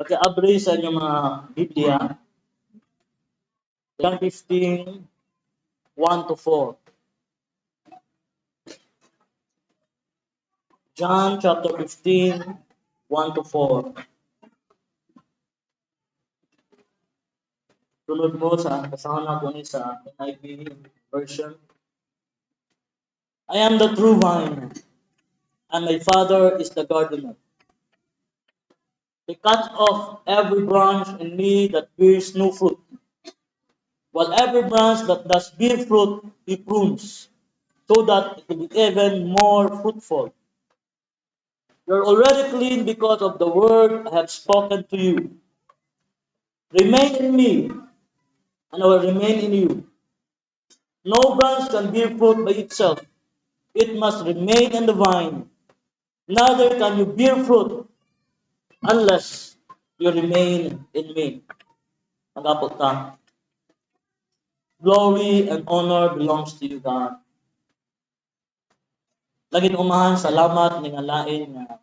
Pagka-abre sa inyong mga Biblia, John 15, 1 to 4. John chapter 15, 1 to 4. Tulad mo sa kasama ko ni sa NIV version. I am the true vine, and my Father is the gardener. He cuts off every branch in me that bears no fruit, while every branch that does bear fruit, he prunes, so that it will be even more fruitful. You are already clean because of the word I have spoken to you. Remain in me, and I will remain in you. No branch can bear fruit by itself. It must remain in the vine. Neither can you bear fruit unless you remain in me. Magapot ka. Glory and honor belongs to you, God. Laging umahan, salamat ng alain na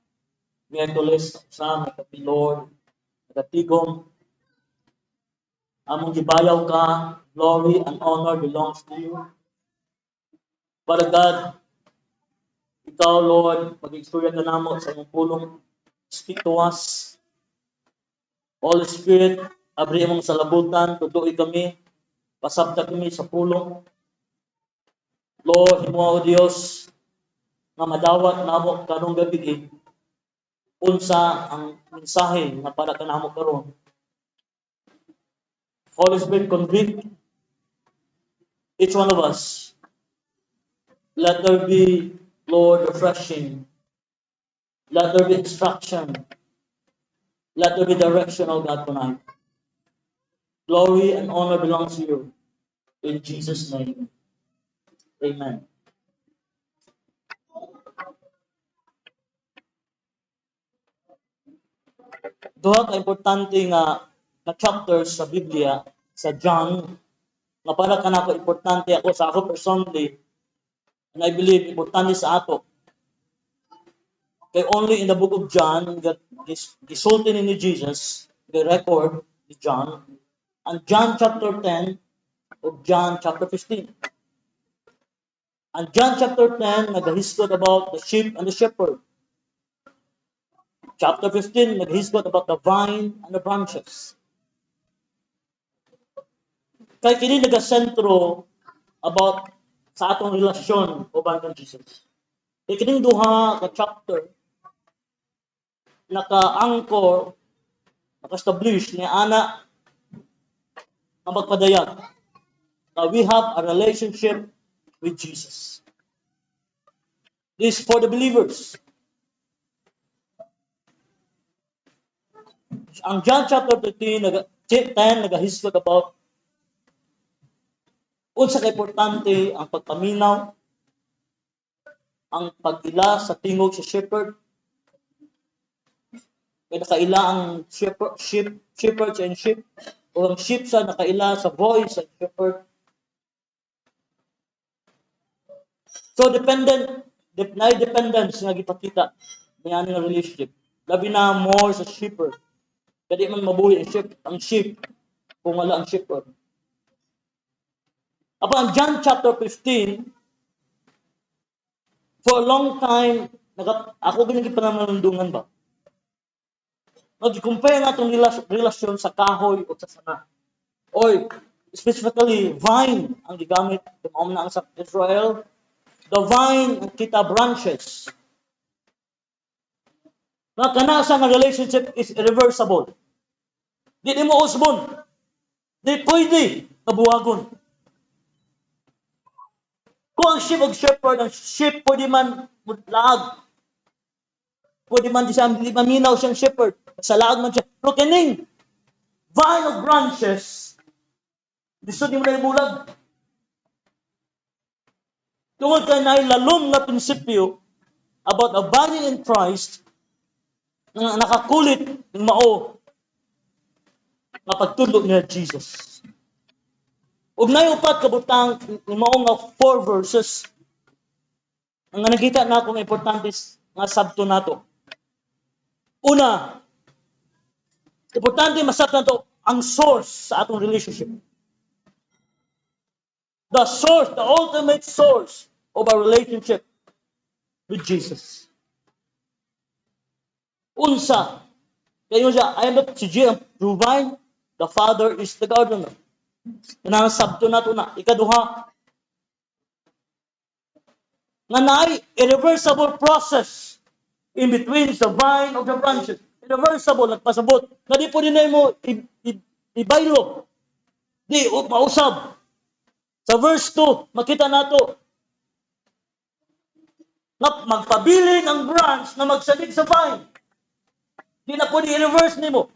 Miyerkules sa Lord, nagatigom. Among gibayaw ka, glory and honor belongs to you. Para God, ikaw, Lord, mag-experience ka namo sa iyong pulong. Speak to us. Holy Spirit, abri mong salabutan, tutuloy kami, pasabta kami sa pulong. Lord, himo o Dios, nga madawat namo karong gabi, unsa ang mensahe na para kanamo karon. Holy Spirit, convict each one of us. Let there be, Lord, refreshing. Let there be instruction. Let there be direction, O God, tonight. Glory and honor belongs to you. In Jesus' name. Amen. Duha ka importante nga chapters sa Biblia, sa John, nga para kanako importante ako sa ako personally, and I believe importante sa ato. Kay only in the book of John, gisulti ni Jesus, the record ni John, and John chapter 10 of John chapter 15. And John chapter 10, nag-hisgot about the sheep and the shepherd. Chapter 15, nag-hisgot about the vine and the branches. Kay kini nagasentro about sa atong relasyon uban kang Jesus. Kay kining duha ka chapter naka-anchor, naka-establish ni ana ang magpadayag na we have a relationship with Jesus. This is for the believers. Ang John chapter 10 nagahisgot about unsa ka importante ang pagpaminaw, ang pag-ila sa tingog sa shepherd, kaya nakaila ang shepherds and sheep, o ang sheep sa nakaila sa voice sa shepherd. So dependence nga gipakita niya nga relationship. Labi na more sa shepherd. Kadi man mabuhi ang sheep kung wala ang shepherd. Upon John chapter 15, for a long time, ako ganyan pananandungan ba? Nag-compare nga itong relasyon sa kahoy o sa sanga. Or specifically, vine ang gigamit. Tumaom na ang sa Israel. The vine, kita branches. Na kanasa nga relationship is irreversible. Di mo usbon. Di pwede kabuwagon. Kung ang sheep o shepherd, ang sheep pwede man laag. Pwede man di maminaw siyang shepherd. Sa laag man siya. Pero kining vine of branches, gusto di mo na ibulag. Tungod kay nailalom na prinsipyo about abiding in Christ, na nakakulit ng mao na pagtudlo ni Jesus. Ug nayupat kabutang ng mao nga 4 verses ang nakita na akong importante nga sabto nato. Una, Importante masab na to ang source sa atong relationship. The source, the ultimate source of our relationship with Jesus. Unsa, kayo siya, I am not si G, true vine, the Father is the gardener. Nanasabto na ito na, ikaduha, nga naay irreversible process in between the vine of the branches. Irreversible, nagpasabot. Na di po din mo ibaylo. Di, mausab. Sa verse 2, makita nato na magpabilin ang branch na magsalig sa vine. Di na po i-reverse nimo.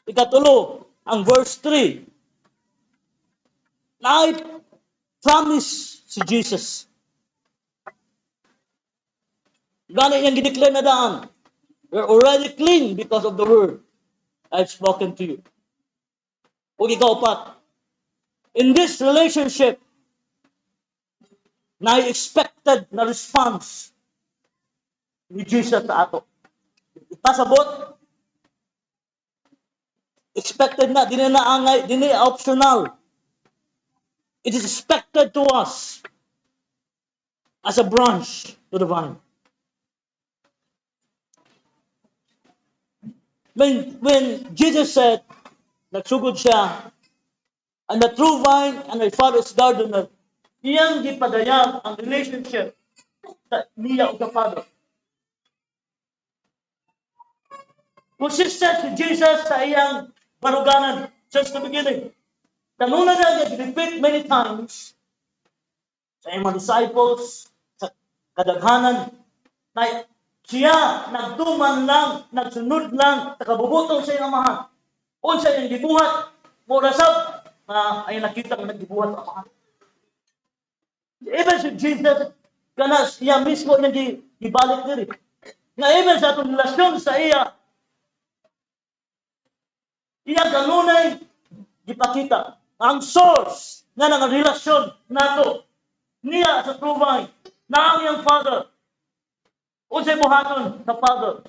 Ikatulo, ang verse 3. Na promise si Jesus. Gani niyang gideclare na daan. You're already clean because of the word I've spoken to you. O ikaw pat. In this relationship, na expected na response ni Jesus sa ato. Ipasabot, expected na, dili na angay, dili optional. It is expected to us as a branch to the vine. When Jesus said, nagsugod siya, and the true vine and my Father's gardener, iyang gipadayag ang relationship sa niya o sa Father. Consistent si Jesus sa iyang baruganan since the beginning. Kanuna na repeat many times sa iyang mga disciples, sa kadaghanan, na siya nagtuman lang, nagsunod lang, nakabubutong sa iyang amahan. Unsa iyang gibuhat, mura sab na ay nakita nga naggibuhat sa amahan. Even si Jesus, kana siya mismo niyang gibalik diri. Nga even sa atong relasyon sa iya kanunay gipakita ang source nga ng relasyon nato niya sa true vine na ang iyang Father. Unsay buhaton sa Father?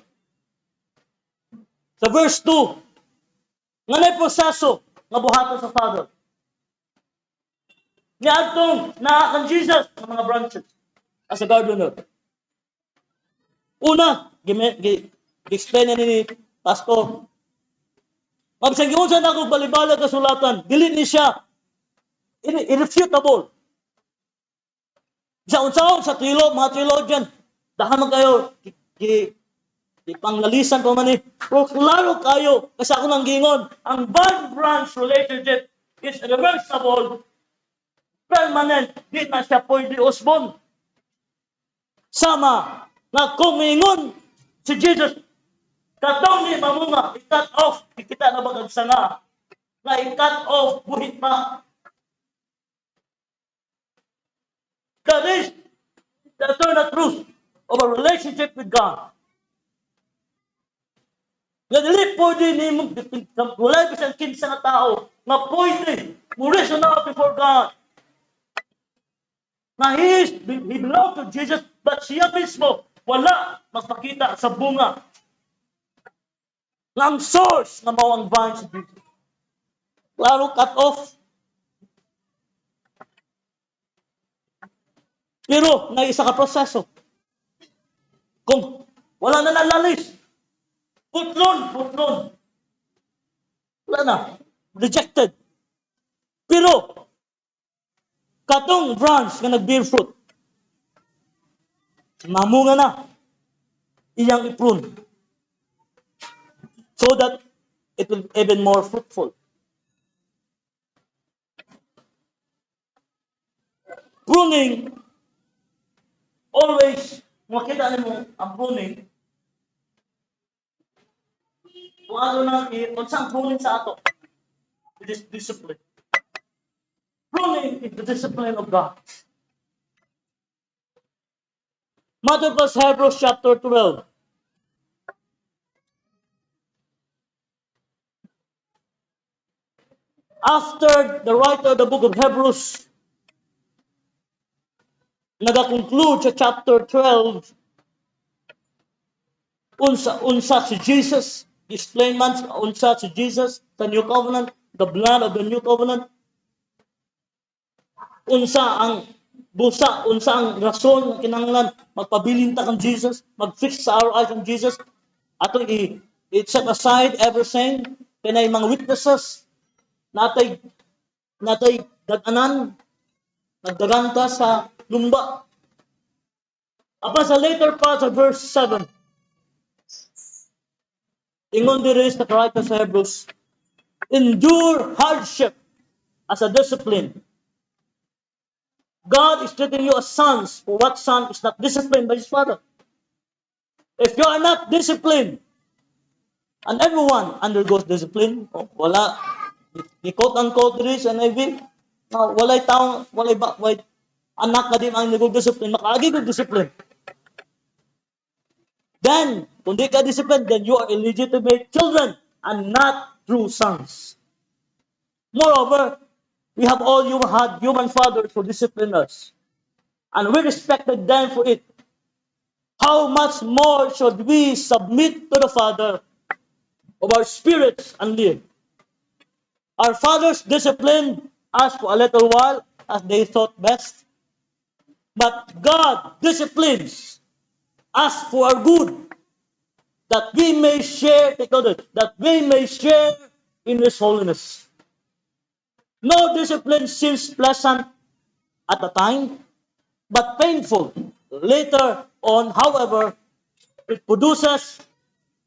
Sa verse 2, nga may proseso nga buhaton sa Father. Niadtong naa kang Jesus ng mga branches as a gardener. Una, gi-explain ni Pastor. Mabsang yun sa nakong balibala kasulatan, dili ni siya irrefutable. Sa unsaon sa mga theologian, dahan man kayo ipanglalisan pa man ni. Pero klaro kayo, kasi ako nang gingon, ang vine-branch relationship is irreversible, permanent, di na siya pwede usbon. Sama na kumingon si Jesus, katong ni mamunga, i-cut off, kita na bagag sanga, na i-cut off, buhit pa. That is the eternal truth of a relationship with God. Nga dili pwede ni wala bisang kinsa nga tao nga pwede mo reason out before God. Na he belongs to Jesus, but siya mismo wala magpakita sa bunga ng source na mao ang vine si Jesus. Klaro, cut off. Pero na isa ka proseso. Kung wala na nalalis, putlon. Wala na. Rejected. Pero, katong branch nga nag-bear fruit, mamunga na, iyang i-prune. So that it will be even more fruitful. Pruning, always, makita mo ang pruning, kung ano nang unsang pruning sa ato, it is discipline. Pruning is the discipline of God. Mother plus Hebrews chapter 12. After the writer of the book of Hebrews nag-conclude sa chapter 12, unsa si Jesus, explain man unsa si Jesus, the new covenant, the blood of the new covenant, unsa ang unsa ang rason nga kinahanglan magpabilin ta kang Jesus, mag-fix sa our eyes on Jesus, atong i-set aside everything, kanay mga witnesses, natay daganan, nagdaganta sa lumba. Apa sa later part of verse 7, ingon diri sa writer sa Hebrews, endure hardship as a discipline. God is treating you as sons, for what son is not disciplined by his father? If you are not disciplined, and everyone undergoes discipline, wala, i-quote-unquote diri sa NIV, walay taong, walay anak na din ang nag-discipline, makaagi kong discipline. Then, kung di ka disciplined, then you are illegitimate children and not true sons. Moreover, we have all had human fathers who disciplined us, and we respected them for it. How much more should we submit to the Father of our spirits and live? Our fathers disciplined us for a little while as they thought best, but God disciplines us for our good, that we may share, that we may share in His holiness. No discipline seems pleasant at the time, but painful. Later on, however, it produces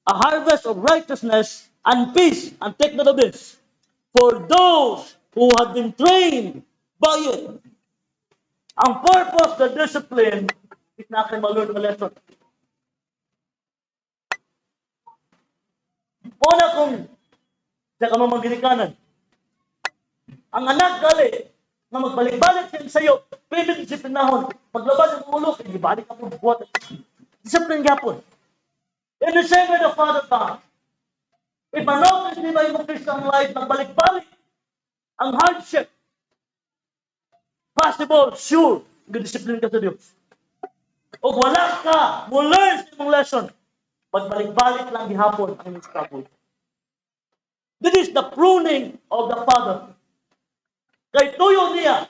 a harvest of righteousness and peace. And take note of this. For those who have been trained by it. Ang purpose of the discipline is na kayo mag-learn ng lesson. Una kung sa kamamagirikanan, ang anak gali na magbalik-balik siya sa iyo, pwede disiplinahon. Maglabas ng ulo, ibalik ka po buhat. Discipline yapon. In the same way the Father God, if manotice di ba yung Christian life, magbalik-balik ang hardship, possible, sure, discipline ka sa Diyos. O wala ka, mo learn sa mong lesson, magbalik-balik lang gihapon ang inyong struggle. This is the pruning of the Father. Kay tuyo niya,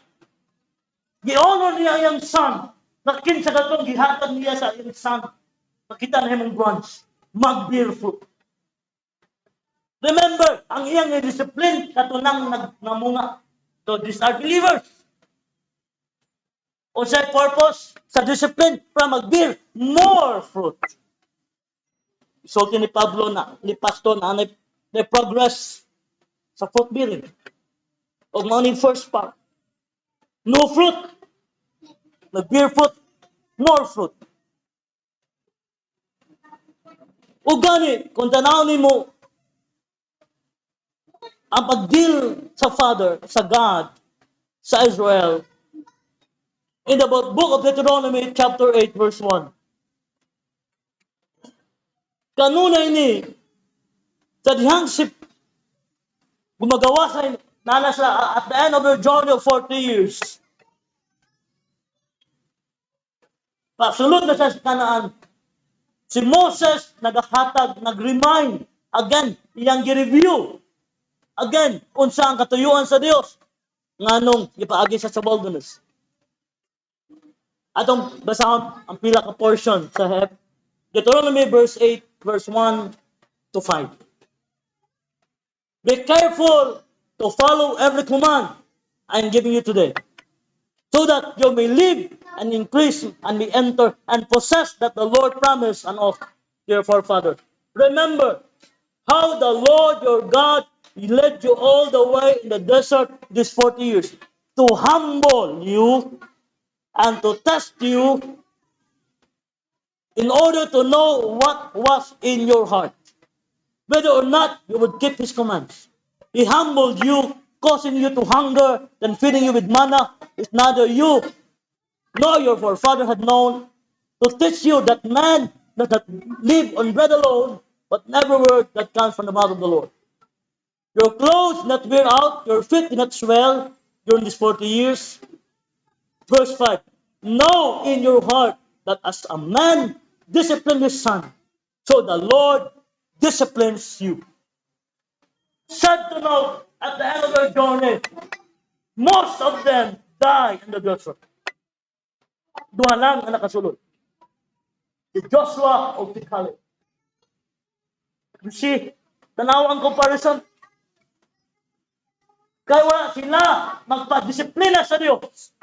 gi-honor niya ang son, nakin sa gatong gihatag niya sa iyang son, makita na himong branch, mag-bear fruit. Remember, ang iyang discipline, katunang namunga. So these are believers. O sa purpose, sa discipline, para mag-bear more fruit. So, ni Pablo ni Pastor na progress sa fruit bearing. O morning first part. No fruit. Nag-bear fruit. More fruit. O gani, kung tanawin mo ang pag-deal sa Father, sa God, sa Israel, in the book of Deuteronomy, chapter 8, verse 1. Kanuna ini, sa dihang gumagawa sa nala sa at the end of their journey of 40 years. Pasulod na sa Kanaan, si Moses naghatag, nag-remind again, iyang gi-review again unsa ang katuyuan sa Dios nganong ipaagi sa wilderness. Atong basahon ang pila ka portion sa Deuteronomy verse 8, verse 1 to 5. Be careful to follow every command I am giving you today, so that you may live and increase and may enter and possess that the Lord promised an oath to your forefathers. Remember how the Lord your God led you all the way in the desert these 40 years to humble you and to test you in order to know what was in your heart, whether or not you would keep His commands. He humbled you, causing you to hunger, then feeding you with manna, which neither you nor your forefather had known, to teach you that man does not live on bread alone, but every word that comes from the mouth of the Lord. Your clothes did not wear out, your feet did not swell during these 40 years. Verse 5, know in your heart that as a man disciplined his son, So the Lord disciplines you. Sad to note, at the end of their journey, most of them die in the desert. Duha lang ang nakasulod. Si Joshua o si Caleb. You see, tanaw ang comparison. Kaya wala sila magpa-disiplina sa Diyos.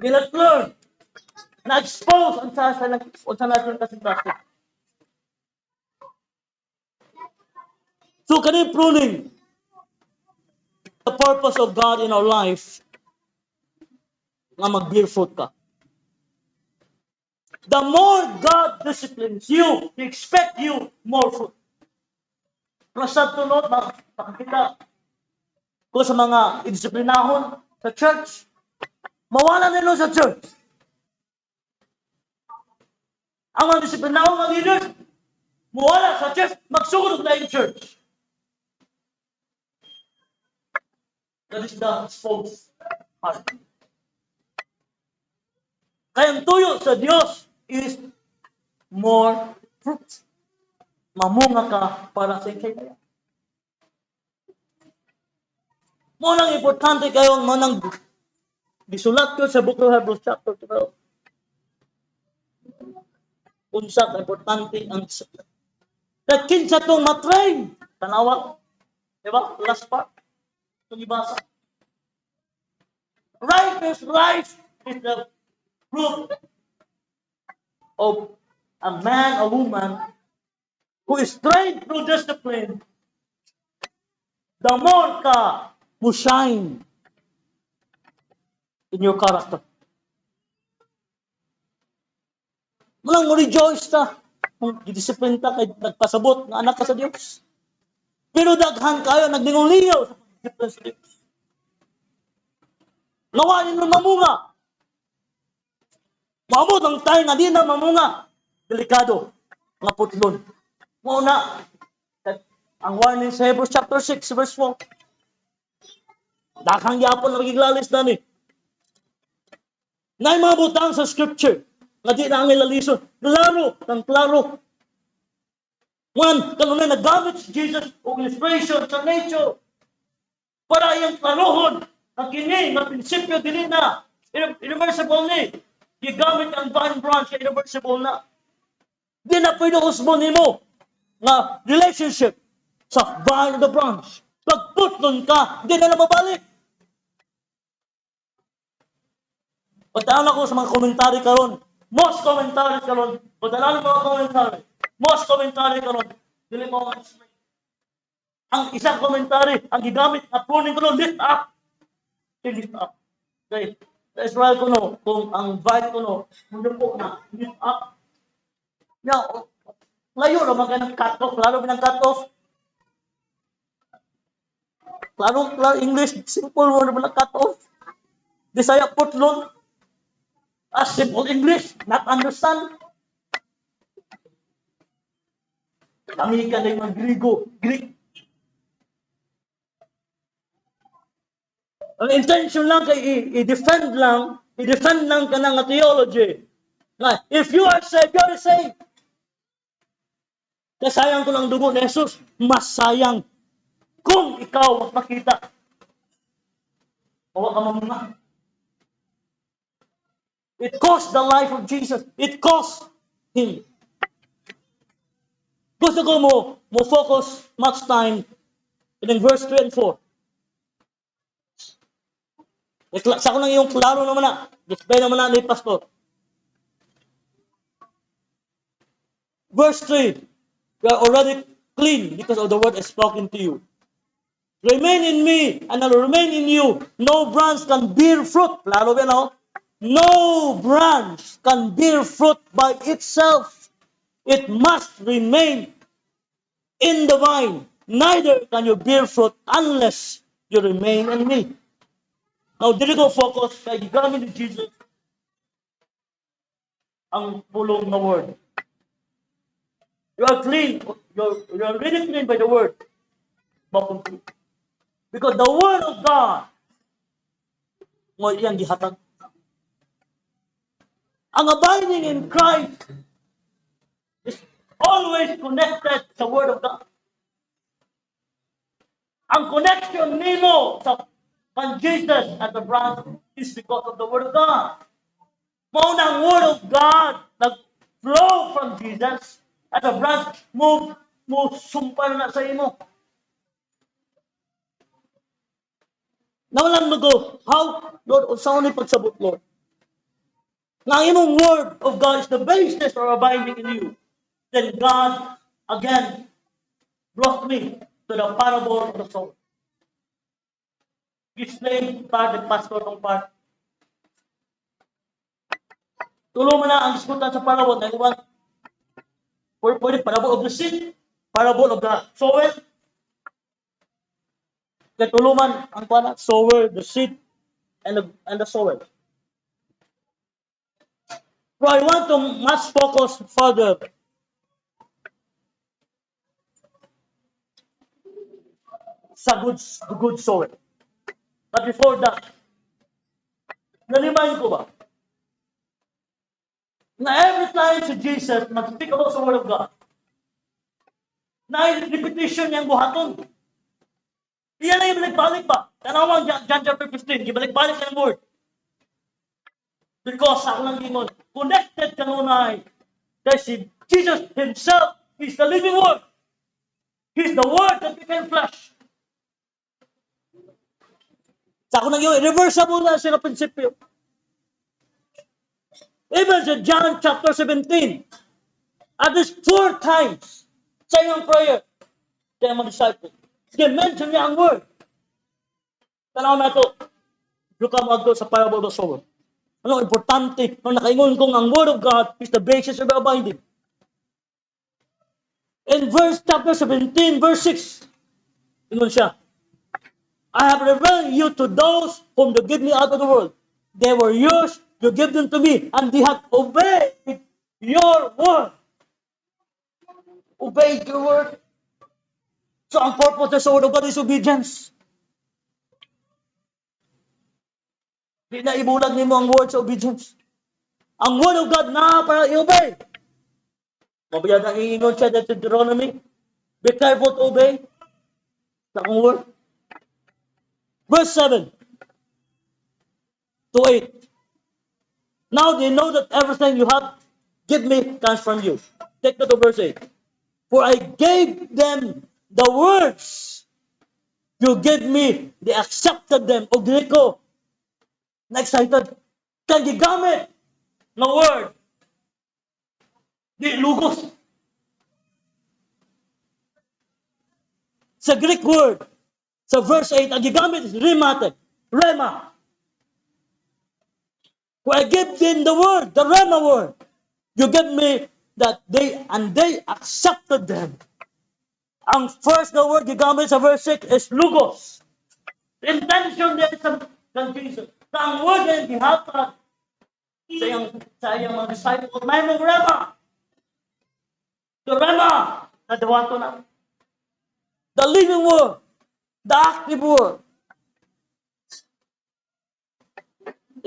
They not learn. Na-expose ang sa natin kasintasin. So, kanin pruning the purpose of God in our life na mag-bear fruit ka. The more God disciplines you, He expect you more fruit. Pero sa tunod, makakita ko sa mga indisiplinahon sa church, mawala nila sa church. Ang mga disiplinahon mga leaders, mawala sa church, magsugod na yung church. That is the false heart. Kaya ang tuyo sa Diyos is more fruit. Mamunga ka para sa ikay. Mo nang importante kayo mo nang gisulat ko sa Book of Hebrews chapter 12. Unsa ka importante ang kaya kinsa tong matrain tanawa, di ba? Last part itong ibasa. Righteous life is the fruit of a man or woman who is trained through discipline. The more ka mo shine in your character. Malang mo rejoice ta kung gidisiplin ta kay nagpasabot nga anak ka sa Dios. Pero daghan kayo nagninguliyaw sa pagdisiplin sa Dios. Nawanin mo mamunga. Maamot ang tayo nga di na mamunga. Delikado. Nga putlon. Mauna, ang warning sa Hebrews chapter 6 verse 4. Daghang yapon na magiglalis na ni. Ngay mga butang sa scripture. Nga di na ang ilalison. Klaro, ng klaro. One, kanunay nagamit si Jesus o illustration sa nature. Para iyang klarohon ang kini, ang prinsipyo dili na. Irreversible ni. Gigamit ang vine branch, irreversible na. Di na pwede usbon mo nga relationship sa vine of the branch. Pag putlon ka, di na mabalik. Pagtaan ako sa mga komentary karon, most commentary karon, pagtaan mga komentary, most commentary karon, dili mo ma-explain. Ang isang komentary, ang gigamit na pruning ko lift up. Lift up. Okay. Sa Israel ko no, kung ang vine ko no, mundo po na, lift up. Now, layo naman ka ng cut-off, lalo ng cut-off. Klaro English, simple mo naman ng cut-off. Bisaya putlon. As simple English, not understand. Kami ka na yung Greek. Ang intention lang kay i-defend lang ka ng theology. Na, if you are saved, you are saved. Kasayang ko lang dugo ni Jesus, mas sayang kung ikaw makita. Huwag ka mamuna. It cost the life of Jesus. It cost Him. Gusto ko mo focus much time in verse 3 and 4. Sa ko lang yung klaro naman na. Display naman na ni Pastor. Verse 3. You are already clean because of the word I spoken to you. Remain in me and I will remain in you. No branch can bear fruit. Klaro ba no? No branch can bear fruit by itself. It must remain in the vine. Neither can you bear fruit unless you remain in me. Now, dili ko focus kay gigamit ni Jesus ang pulong na word. You are clean. You are really clean by the word. Because the word of God mo iyang gihatag. Ang abiding in Christ is always connected sa Word of God. Ang connection nimo sa Jesus at the branch is because of the Word of God. Mauna ang Word of God nag-flow from Jesus at the branch mo sumpal na sa imo. Nawalan mo go, how, Lord, unsa ni pagsabot, Lord? Nga ang imong Word of God is the basis for abiding in you. Then God, again, brought me to the parable of the sower. Explain part the pastor ng part. Tulo mo na ang diskutan sa parable na iwan. Pwede parable of the seed, parable of the sower. Kaya tulo man ang pana, sower, the seed, and the sower. So I want to much focus further sa good sower. But before that, nalimayin ko ba? Na every time si Jesus mag-speak about the Word of God, na repetition niyang buhaton. Iyan na ibalik-balik ba? Tanawang John chapter 15, ibalik-balik ng Word. Because ako lang gingon, connected kanunay. Kasi Jesus Himself is the living Word. He's the Word that became flesh. Sa ako nang yun, irreversible na siya na prinsipyo. Even sa John chapter 17, at least 4 times sa iyong prayer, sa iyong mga disciples, mention niya ang Word. Tanaw na ito, look mo ito sa parable of the sower. Ano importante, nung nakaingon kong ang Word of God is the basis of abiding. In verse chapter 17, verse 6, ingon siya, I have revealed you to those whom you give me out of the world. They were yours, you give them to me, and they have obeyed your word. Obeyed your word. So ang purpose sa Word of God is obedience. Di na ibulag nimo ang word sa obedience. Ang Word of God na para i-obey. Mabayad ang iingon siya sa Deuteronomy. Be careful to obey sa akong word. Verse 7 to 8. Now they know that everything you have give me comes from you. Take note of verse 8. For I gave them the words you gave me. They accepted them. O Greco, na-excited. Kaya gigamit na word. Di lugos. Sa Greek word, sa verse 8, ang gigamit is rhemate. Rhema. For I give them the word, the rhema word. You give me that they accepted them. Ang first na word gigamit sa verse 6 is logos. The intention there is ng Jesus. Na ang word na gihatag sa iyang mga disciples, may mong rhema. The rhema na dawato na. The living word. The active word.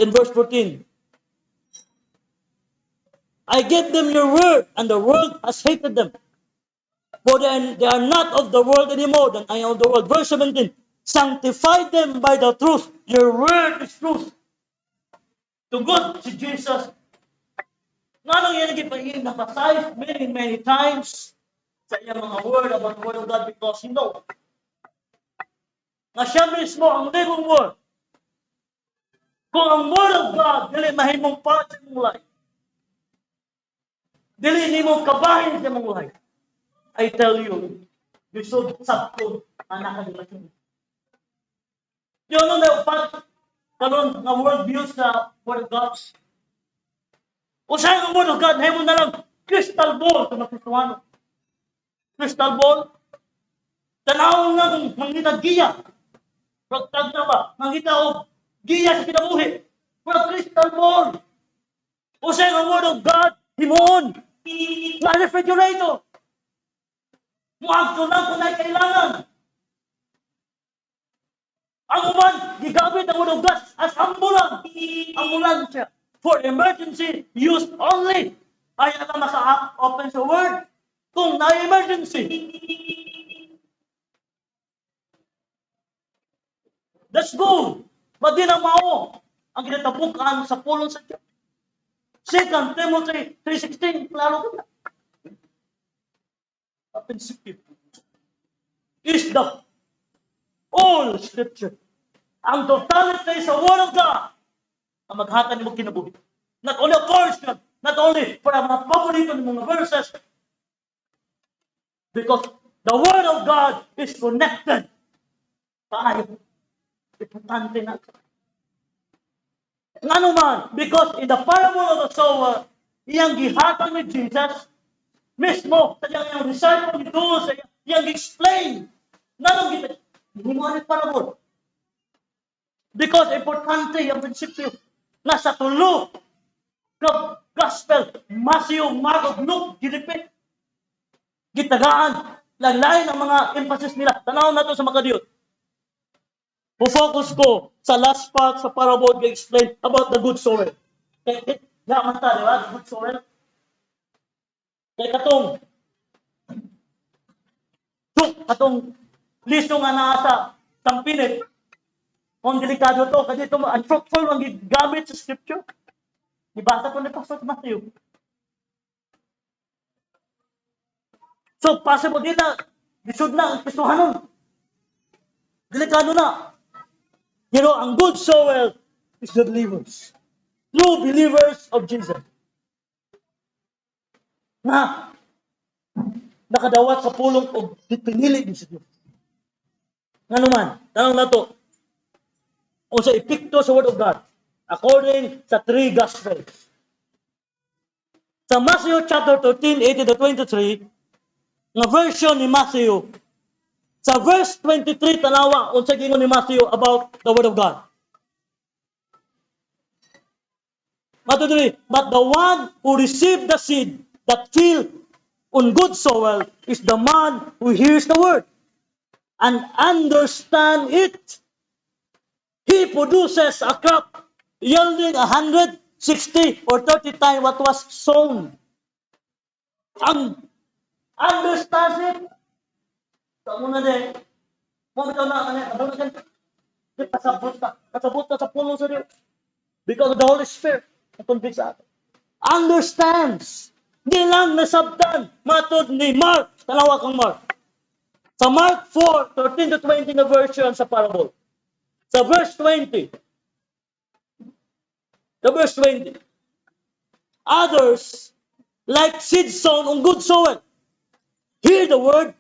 In verse 14, I gave them your word, and the world has hated them. For they are not of the world anymore than I am of the world. Verse 17, sanctify them by the truth. Your word is truth. To God, si Jesus, nga nang yan nag-emphasize many times sa iyang mga word about the Word of God because he knows na siya mismo ang living word. Kung ang Word of God dili mahimong part sa imong life, dili nimo kabahin sa imong life, I tell you, you should sabton anak ka nila. Yun na upat karon nga world views sa Word of God. Usahay ang Word of God, himo na lang crystal ball sa Kristiyaano. Crystal ball. Tanaw nga mangita giya. Pagtag na ba? Mangita og giya sa kinabuhi. Pero crystal ball. Usahay ang Word of God, himoon. Nga refrigerator. Muagto lang kung na kailangan. Ang uman, gigamit ang Word of God as ambulansya. For emergency use only. Ay, maka-open sa Word. Kung na-emergency, let's go. Madi na mao ang kinatabukan sa pulong sa Diyos. 2 Timothy 3:16, klaro ko na. Ang prinsipyo is the all Scripture. Ang totality sa Word of God ang maghatag ni mo kinabuhi. Not only a portion, not only for ang mga paborito ng mga verses, because the Word of God is connected. Paano? Importante na. Nga naman, because in the parable of the sower, iyang gihatag ni Jesus, mismo, sa iyang disciple ni Doon, sa iyang explain, nanong kita, hindi mo anong parable. Because importante yung prinsipyo, nasa tulo, gospel, Matthew, Mark, Luke, ginipit, gitagaan, lain ang mga emphasis nila. Tanaw na ito sa Makadiyot. Focus ko sa last part sa parable to explain about the good soil. Kaya naman ta, di ba? The good soil. Kaya katong liso nga nasa tampinit, kung delikado to, kasi ito unfruitful ang gamit sa scripture. Ibasa ko na Pastor Matthew. So, possible dito, lisod na ang pisuhanon. Delikado na. You know, ang good soil is the believers. True believers of Jesus. Na nakadawat sa pulong o pinili din sa Diyos. Nga naman, tanong na to, o sa epikto sa Word of God, according sa 3 Gospels. Sa Matthew chapter 13, 18-23, nga version ni Matthew, sa verse 23, tanawa, unsa gingon ni Matthew about the Word of God. Matthew 3, but the one who received the seed that fell on good soil is the man who hears the Word and understand it. He produces a crop yielding 160 or 30 times what was sown. And understands it. Sa muna din, mo bitaw na ano na kasabot na sa puno sa Diyos. Because of the Holy Spirit, na-convict sa atin. Understands. Di lang nasabtan. Matod ni Mark. Tanawa kang Mark. Sa Mark 4, 13-20 na version sa parable. Sa verse 20. Others, like seed sown on good soil, hear the word,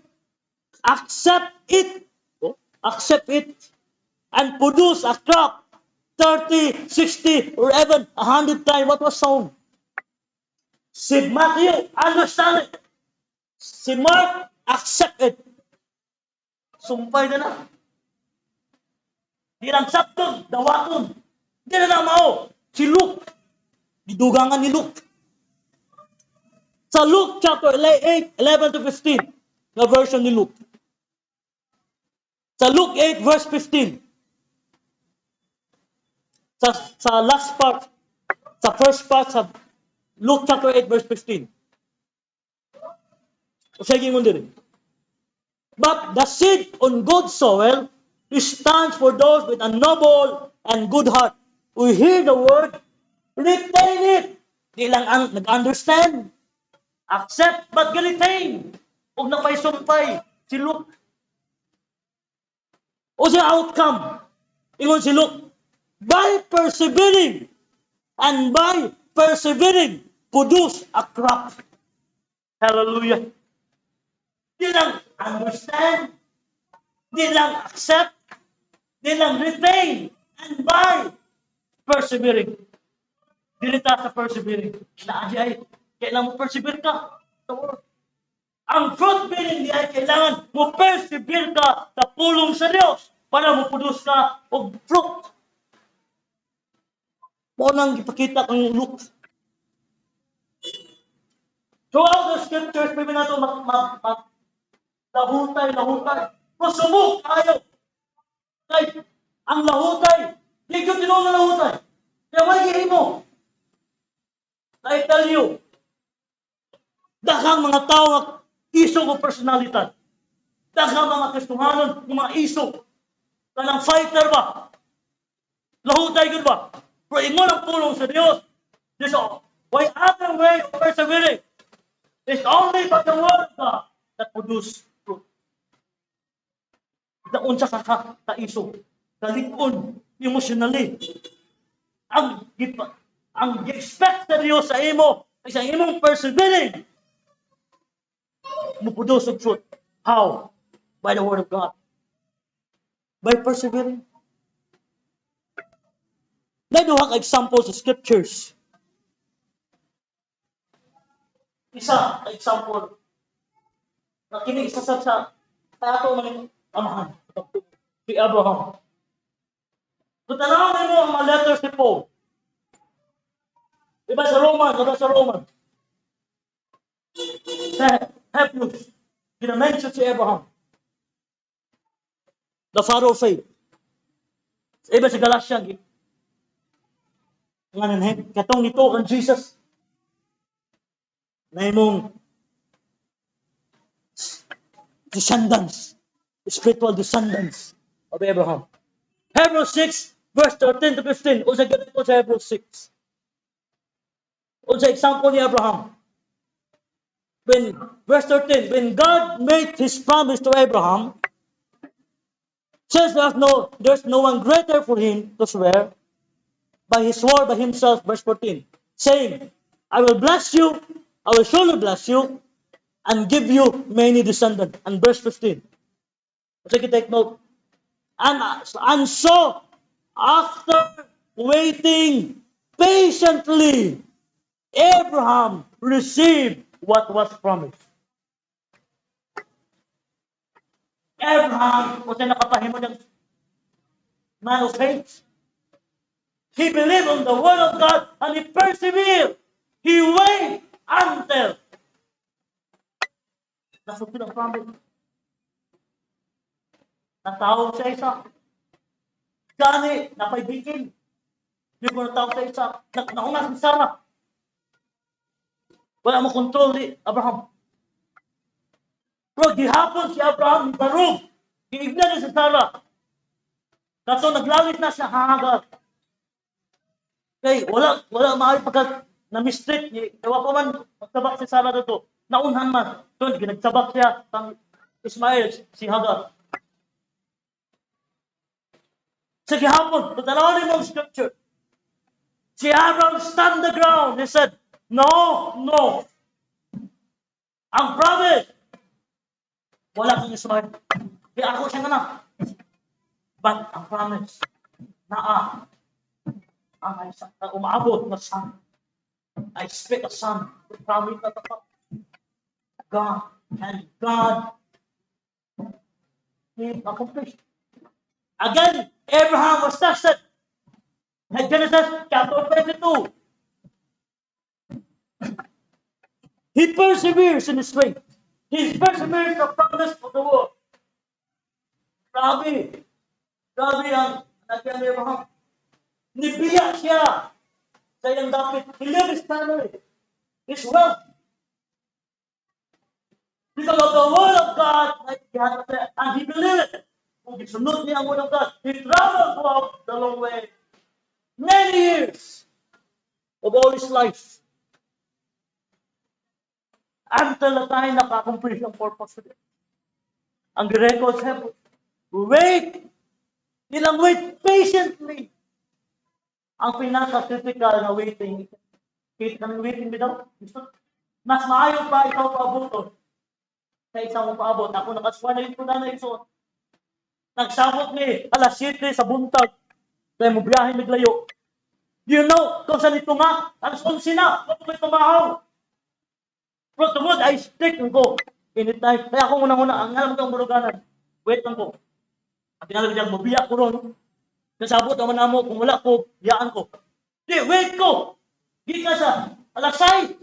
accept it, and produce a crop 30, 60, or even 100 times what was sown. Si Matthew, understand it. Si Mark, accept it. Sumpay na na. Di lang sapton, dawaton. Di na mao. Si Luke, didugangan ni Luke. Sa Luke chapter 8, 11-15, na version ni Luke. Sa Luke 8, verse 15, sa last part, sa first part, sa Luke chapter 8, verse 15. Sige mo din. But the seed on good soil stands for those with a noble and good heart. We hear the word, retain it. Di lang nag-understand. Accept, but retain. Huwag na pa'y sumpay. Si Luke. O si outcome. Ingon si Luke. By persevering, and by persevering, produce a crop. Hallelujah. Di lang understand, di lang accept, di lang retain, and by persevering. Dilita sa persevering. Ay, kailangan mo persevere ka. Ang fruit bearing di ay kailangan mo persevere ka sa pulong sa Diyos para mo produce ka og fruit. Mo nang ipakita kang Luke. Throughout the scriptures, pwede na ito lahutay. Masubok tayo. Kaya ang lahutay, di ko tinong na lahutay. Kaya may mo. I tell you, daghang mga tao Isog o personalidad. Daghang mga Kristohanon, ng mga isog. Kanang fighter ba? Lahutay gud ba? Pero ingon ang pulong sa Dios. This why other way of persevering? It's only by the word of God that produce fruit. Daon sa kaisog, kalikon, emotionally. Ang expect sa Dios sa imo, sa imong persevering, mo produce of fruit. How? By the word of God. By persevering. May duha ka example sa scriptures. Isa ka example na kini isa sa ato man amahan si Abraham. Kung tanawin mo ang mga letters ni Paul, diba sa Roman, sa Hebrews, gina-mention si Abraham, the father of faith. Iba sa Galatians, katong nito kang Jesus, na imong descendants, spiritual descendants of Abraham. Hebrews 6, verse 13 to 15. Unsa ganito sa Hebrews 6. Unsa example ni Abraham. Verse 13, when God made his promise to Abraham, says there's no one greater for him to swear, by his word by himself, verse 14, saying, I will bless you, I will surely bless you, and give you many descendants. And verse 15. So you take note. And so, after waiting patiently, Abraham received what was promised. Abraham, kung siya nakapahimo ng man of faith, he believed on the word of God and he persevered. He waited until nasupil ang promise. Natawag siya isa. Gani, napaibikin. Hindi ko natawag siya isa. Naungas ni Sarah. Wala mo kontrol ni Abraham. Pero gihapon si Abraham, barog. Giignan niya si Sarah. Kaso naglawit na siya hahagat. Kaya wala maaari pagka na-mistreat. Ewa pa man, magtabak si Sarah dito. Naunhan man. Doon, ginagtabak siya ng Ismael, si Hagar. Sa gihapon, patalawin mo ang scripture. Si Abraham stand the ground. He said, no. Ang promise, wala kang Ismael. Di ako siya na. But ang promise, ang umaabot na son. I expect a son. The promise na tapat. God he accomplished. Again, Abraham was tested. In Genesis chapter 22. He perseveres in his faith. He perseveres the promise of the world. Grabe ang nagyan ni Abraham. Nibiya siya sa iyang dapit. He lived his family, his wealth. Because of the word of God, and he believed it. Kung gisunod niya ang word of God, he traveled throughout the long way. Many years of all his life. Until the time naka-accomplish ang purpose of it. Ang record sa heaven. Wait patiently. Ang pinaka-critical na waiting. Kaya waiting bitaw. Mas maayo pa ikaw paabuton. Sa isang paabot. Ako nakaswa na ito na ito. Nagsabot ni alas 7 sa buntag. Kaya mo biyahe naglayo. You know, kung saan ito nga, alas 11 na. Kung may tumahaw. Pero tungod, I stick ko. Anytime. Kaya ako unang-una, ang alam ko ang buruganan. Wait lang ko. At pinalagay niya, mabiyak ko ron. Nasabot naman na mo, kung wala ko, biyaan ko. Di, wait ko. Di ka sa alas 6.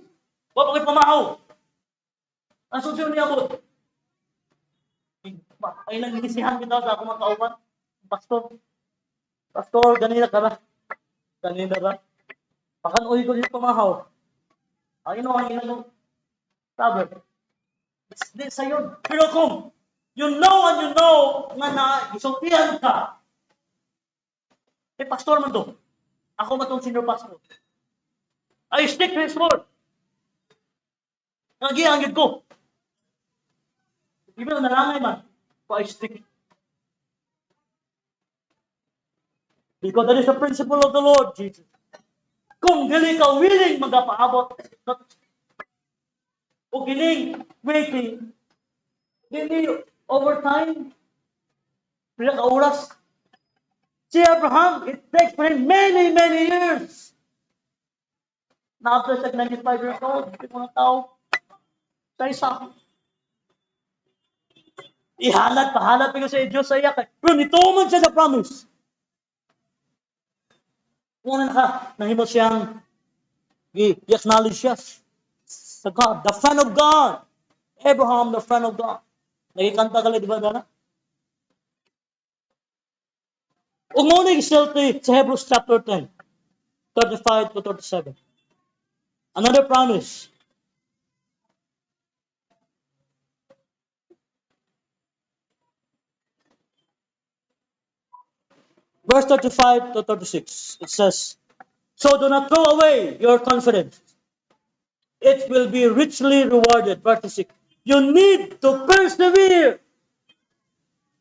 Wala ko kayo pamahaw. Ang susunod niya po. Ay nang inisihan kita sa akong mga kauban. Pastor, ganina ka ba? Ganina ba? Pakanoy ko dito pamahaw. Ang ino ang inano. Sabi. Di sayon. Pero kung you know and you know nga na isultihan ka, pastor man to. Ako man tong senior pastor. I stick to his word. Nagihanggit ko. Even nalangay man, I stick. Because that is the principle of the Lord Jesus. Kung dili ka willing magapaabot o gining waiting, dili over time, pila ka oras. Si Abraham, it takes for him many, many years. Na after 95 years old, yung mga tao, sa isa. Pahalat ko sa Diyos sa iya. Pero nituman siya sa promise. Kung nahimo siyang i-acknowledge siya sa God, the friend of God. Abraham, the friend of God. Nagikanta ka lang, di ba, Dana? Kung muna isilti sa Hebrews chapter 10, 35 to 37. Another promise. Verse 35 to 36. It says, so do not throw away your confidence. It will be richly rewarded. Verse 36. You need to persevere.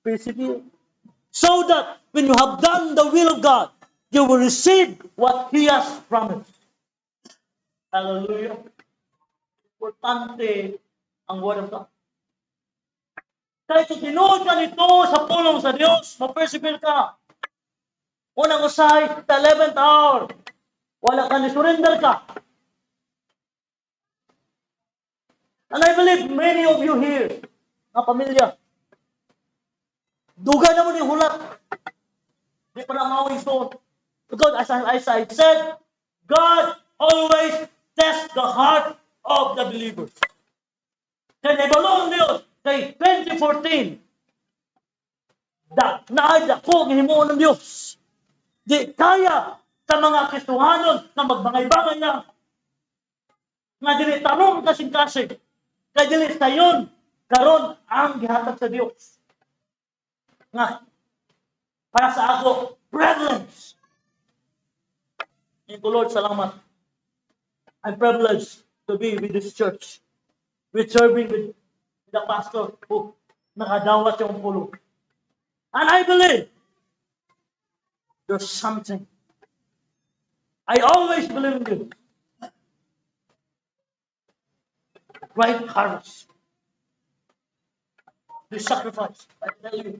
Persevere. So that when you have done the will of God, you will receive what He has promised. Hallelujah. Importante ang Word of God. Kahit tinuod ka nito sa pulong sa Diyos, ma-persevere ka. Unang usay, the 11th hour. Wala ka ni-surrender ka. And I believe many of you here, na pamilya, duga na mo ni hulat. Di pa na mawing so. Because as I said, God always tests the heart of the believers. Kaya naibalong Diyos, kay 2014, naayda ko ng himuon ng Diyos. Di kaya sa mga Kristohanon na magbangay-bangay na nga dili tanong kasing-kasing kay dili sayon karon ang gihatag sa Dios nga para sa ako privilege. Thank you, Lord, salamat. I'm privileged to be with this church, with serving with the pastor who nakadawat yung pulo. And I believe there's something. I always believe in you. Right harvest. The sacrifice. I tell you.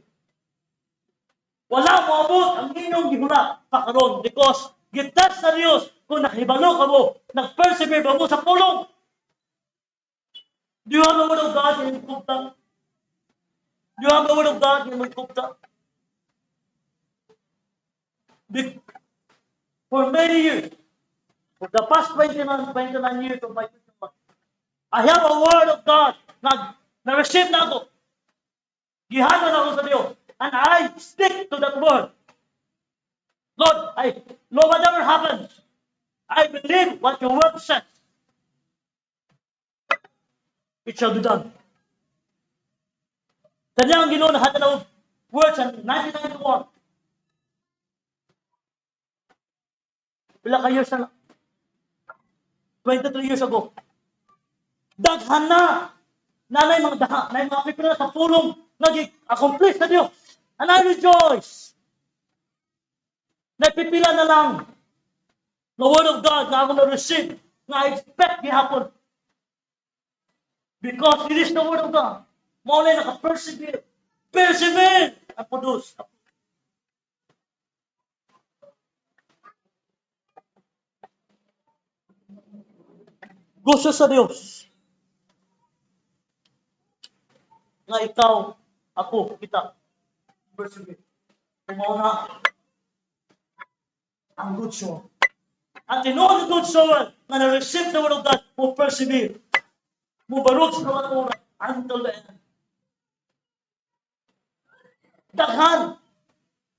Wala mo abot ang inyong gihula pa karon because gitas sa Dios kung nakahibalo ka mo, nag-persevere ba mo sa pulong. Do you have the word of God in Kupta? Do you have the word of God in Kupta? For many years, for the past 29 years of my Christian life, I have a word of God na-receive na ako. Gihano na ako sa Diyos. And I stick to that word. Lord, whatever happens, I believe what your word says. It shall be done. Kanya ang Ginoo nahatag na words in 1991. Pila ka years na? 23 years ago. Daghan na. Nanay mga daha. Nanay mga pipila sa pulong. Nag-accomplish na Diyos. And I rejoice. Napipila na lang. The word of God na ako na-receive. Na I expect gihapon. Because it is the word of God. Maulay naka-persevere. Persevere! And produce. Gusto sa Diyos nga ikaw, ako, kita, persevere. Kumauna ang good soul. Ang tinuod ng good soul na na-receive the word of God mo persevere. Mo barog sa mga oras until the end. Daghan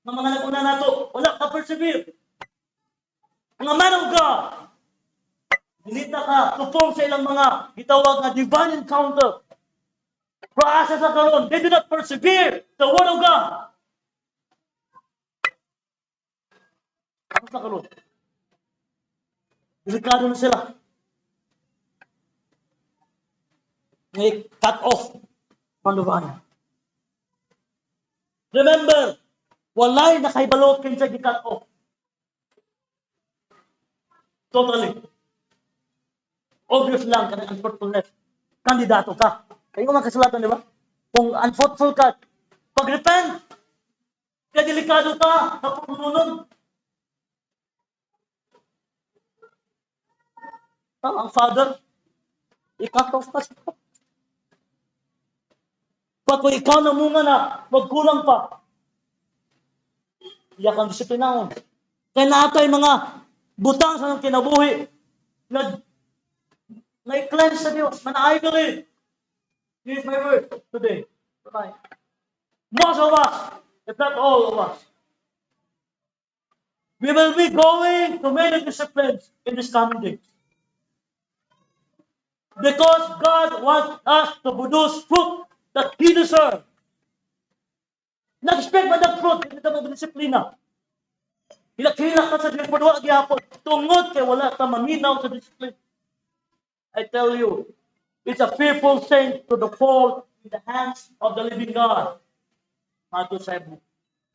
ng mga nag-una nato, wala ka persevere. Ang man of God, dilita ka, tupong sa ilang mga gitawag na divine encounter. Proasa sa karon, they do not persevere the word of God. Ano sa karon? Delikado na sila. May cut off from the vine. Remember, walay nakahibalo kinsa gi-cut off. Totally. Obvious lang kanang unfruitfulness. Kandidato ka. Kayo mga kasulatan, di ba? Kung unfruitful ka, pag-repent, kaya delikado ka, napupununod. Ang Father, i-cut off ka siya. Pag kung ikaw na muna na, magkulang pa, iyak ang disiplinahon. Kaya natay mga butang sa ng kinabuhi, na-cleanse sa Diyos, mana-idol eh. Here's my word today. Bye. Most of us, if not all of us, we will be going to many disciplines in this coming days. Because God wants us to produce fruit that He deserves. Nag-expect ba ng fruit? Hindi na mag-disiplina. Hilak-hilak ka sa Diyos, padwa gihapon. Tungod kay wala ka maminaw sa discipline. I tell you, it's a fearful thing to the fall in the hands of the living God. Matthew 7.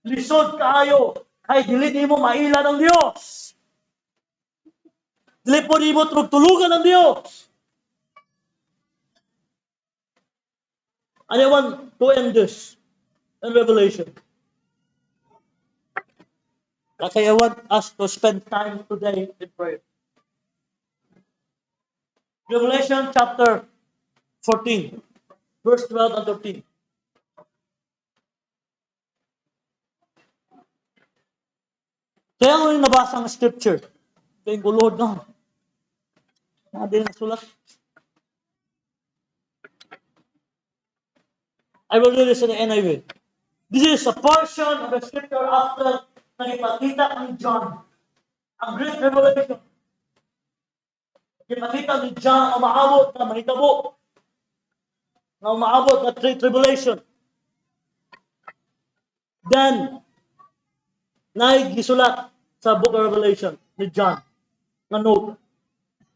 Lisod kaayo, kay dili mo maila ng Diyos. Dili po mo tulugan ng Diyos. And I want to end this in Revelation. Okay, I want us to spend time today in prayer. Revelation chapter 14, verse 12 and 13. Kaya ko yung nabasa ng scripture. Kaya ko, Lord God. Hindi na sulat. I will read this in the NIV. This is a portion of the scripture after nagipakita ni John. Ang great revelation. Ipakita ni John ang maabot na mahitabo. Na umaabot na tribulation. Then, naigisulat sa book of Revelation ni John na note.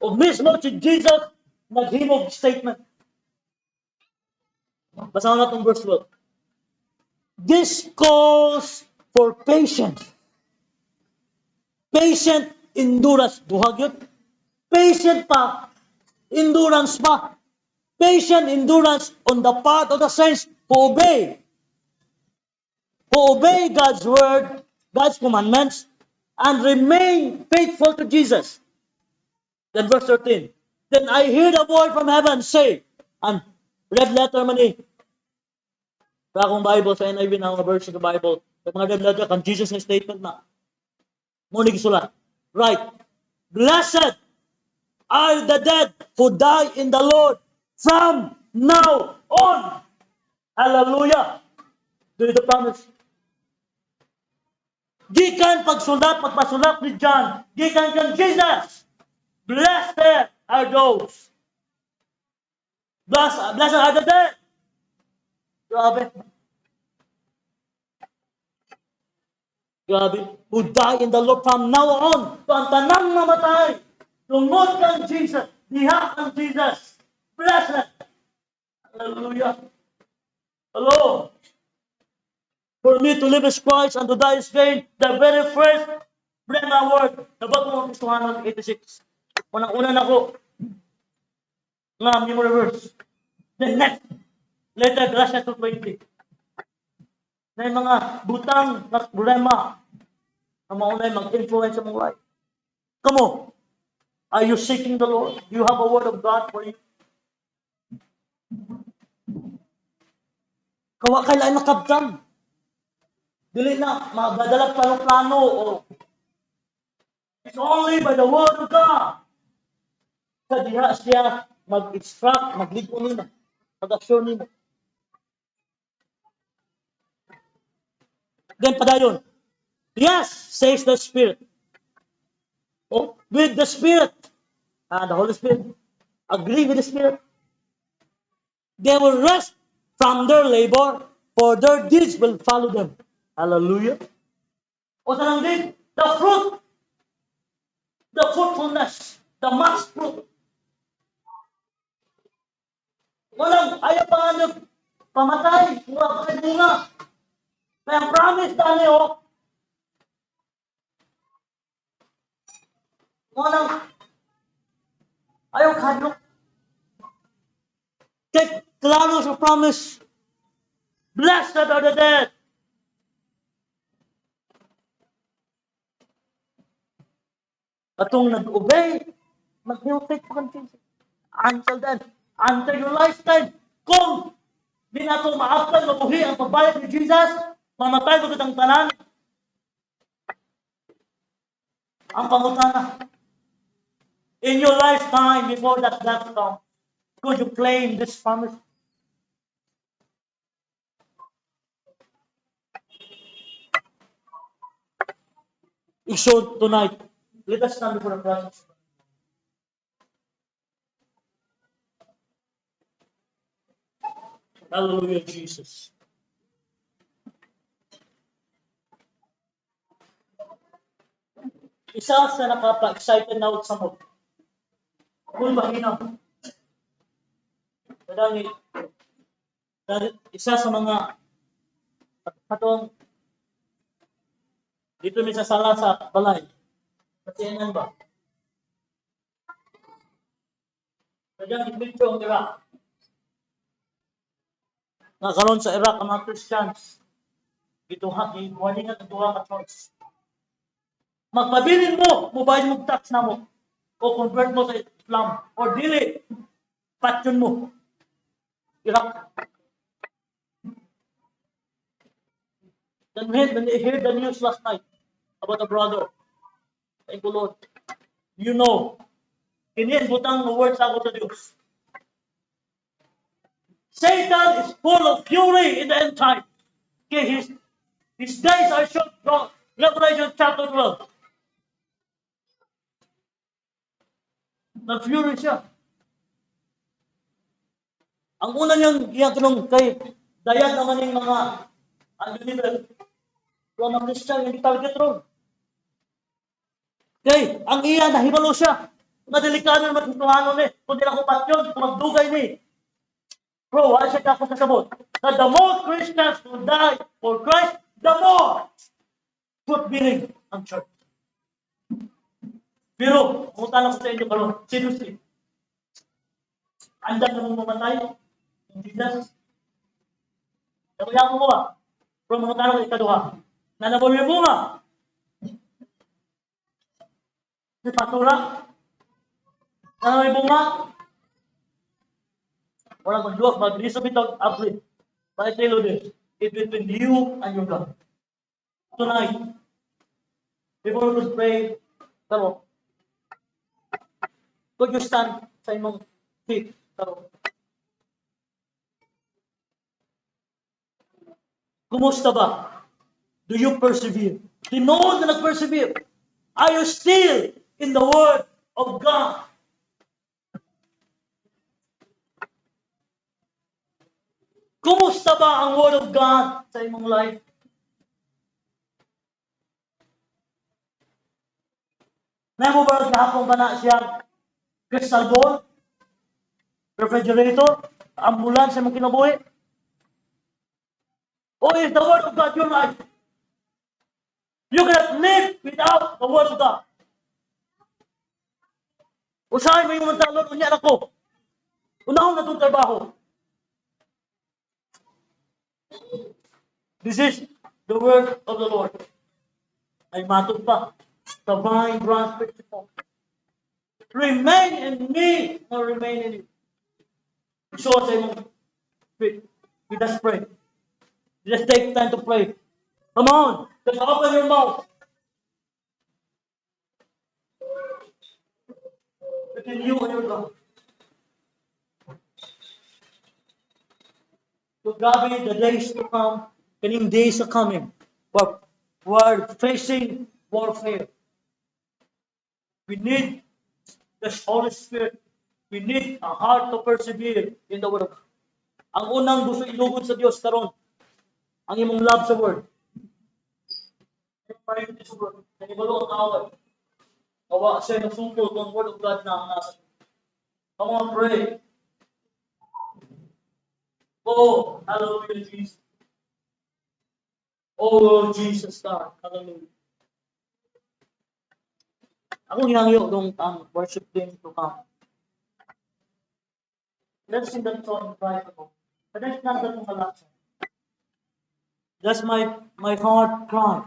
O mismo si Jesus naghimog statement. Basahan natin verse 12. This calls for patience. Patient endurance. Duhag yun. Patient pa. Endurance pa. Patient endurance on the part of the saints who obey. Who obey God's word, God's commandments, and remain faithful to Jesus. Then verse 13. Then I heard a voice from heaven say, and red letter man eh. Sa akong Bible, sa NIV na akong version ng Bible, sa mga red letter, kan Jesus na statement na. Munig sulat. Right. Blessed are the dead who die in the Lord from now on. Hallelujah. Do the promise. Gikan pagpasulat ni John, gikan kang Jesus. Blessed are those. Blessed are the dead. Grabe. Grabe. Who die in the Lord from now on. So ang tanang namatay. Tungod kang Jesus. Diha kang Jesus. Blessed. Hallelujah. Hello. For me to live is Christ and to die is gain. The very first Brema word. Nabat mo ang 286. Unang-una na ko. Nga, memory verse. The next. Later, Galatians 2:20. Na yung mga butang na problema ang maunay mag-influence sa mong life. Come on. Are you seeking the Lord? Do you have a word of God for you? Kawa kailan makabtan. Dili na, magdadala plano-plano o it's only by the word of God. Sa diha siya mag-instruct, magligo nila, mag-aksyon nila. Then padayon. Yes, says the Spirit. Oh, with the Spirit. The Holy Spirit. Agree with the Spirit. They will rest from their labor, for their deeds will follow them. Hallelujah. O sa nang din, the fruit, the fruitfulness, the much fruit. Walang ayaw pa nga nyo pamatay, mura pa kayo bunga. Kaya promise dali o, walang ayaw kadlok. Kaya klaro sa promise, blessed are the dead. Atong nag-obey, mag-take pa kantin. Until then, until your lifetime, kung di na ito maaptan, mabuhi ang pagbayad ni Jesus, mamatay mo kitang tanan, ang pangutana. In your lifetime, before that death comes, could you claim this promise? So tonight, let us stand before the presence. Hallelujah, Jesus. Isa sa nakapa-excited na sa mo. Kung mahina. Kadang isa sa mga katong dito mi sa sala sa balay. Patianan ba? Kadang ibigyo ang Iraq. Nakaroon sa Iraq ang mga Christians. Gituha nga tuwa ka church. Magpabilin mo, mubayad mo tax na mo. O convert mo sa Islam. O dili, patyon mo. Iraq. Then we heard the news last night about a brother. Thank you, Lord. You know, kini butang ng words ako sa Diyos. Satan is full of fury in the end time. Okay, his days are short. Revelation chapter 12. Na-fury siya. Ang una niyang iyatanong kay dayat naman yung mga unbeliever, yung mga Christian yung target ron. Kay, ang iya, nahibalo siya. Madelikado naman kung tuhanon ni. Kung di na ko patyon, kung magdugay ni. Bro, wala siya kako sa sabot. That the more Christians who die for Christ, the more good feeling ang church. Pero, kung tanong ko sa inyo karon, seriously, andan na mong mamatay, in Jesus. Nakuya ko ba? Pero mga tanong ko ikaduha, na nabuhay mo nga. Si Pastora, na nabuhay mo nga. Walang magluwag, mag-reason without upgrade. But I tell you this, it's between you and your God. Tonight, before we pray, taro, could you stand sa imong feet? Taro. Kumusta ba? Do you persevere? Tinood na nag-persevere. Are you still in the Word of God? Kumusta ba ang Word of God sa imong life? Nemo ba gahapon ba na siya crystal ball, refrigerator, ambulance sa imong kinabuhi? Or is the Word of God your life? You cannot live without the Word of God. Usahay mo yung mga talon, unya ako. Unahon na itong trabaho. This is the word of the Lord. Ay matod pa. Divine branch principle. Remain in me or remain in you. So sa imong faith. We just pray. Just take time to pray. Come on. Just open your mouth. Between you and your God. So grabe the days to come. Kaning days are coming. But we're facing warfare. We need the Holy Spirit. We need a heart to persevere in the Word of God. Ang unang gusto ilugod sa Dios karon, ang imong love sa word. Priority sa word. Kaya ibalo ang away. Kawa siya nasungkol kung word of God na ang nasa. Come on, pray. Oh, hallelujah, Jesus. Oh, Lord Jesus God. Hallelujah. Ako hinangyo dong ang worship team to come. Let's sing that song right now. But that's not the last. That's my heart cry.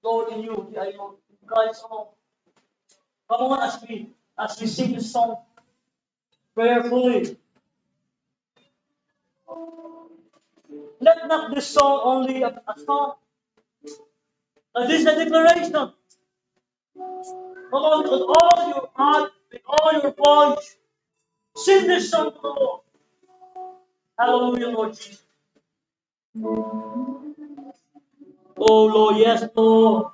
Lord, in you, I know, guys, come on as we sing this song prayerfully. Let not this song only a song. This is a declaration. Come on, with all your heart, with all your voice, sing this song to the Lord. Hallelujah, Lord Jesus. Oh Lord, yes, Lord.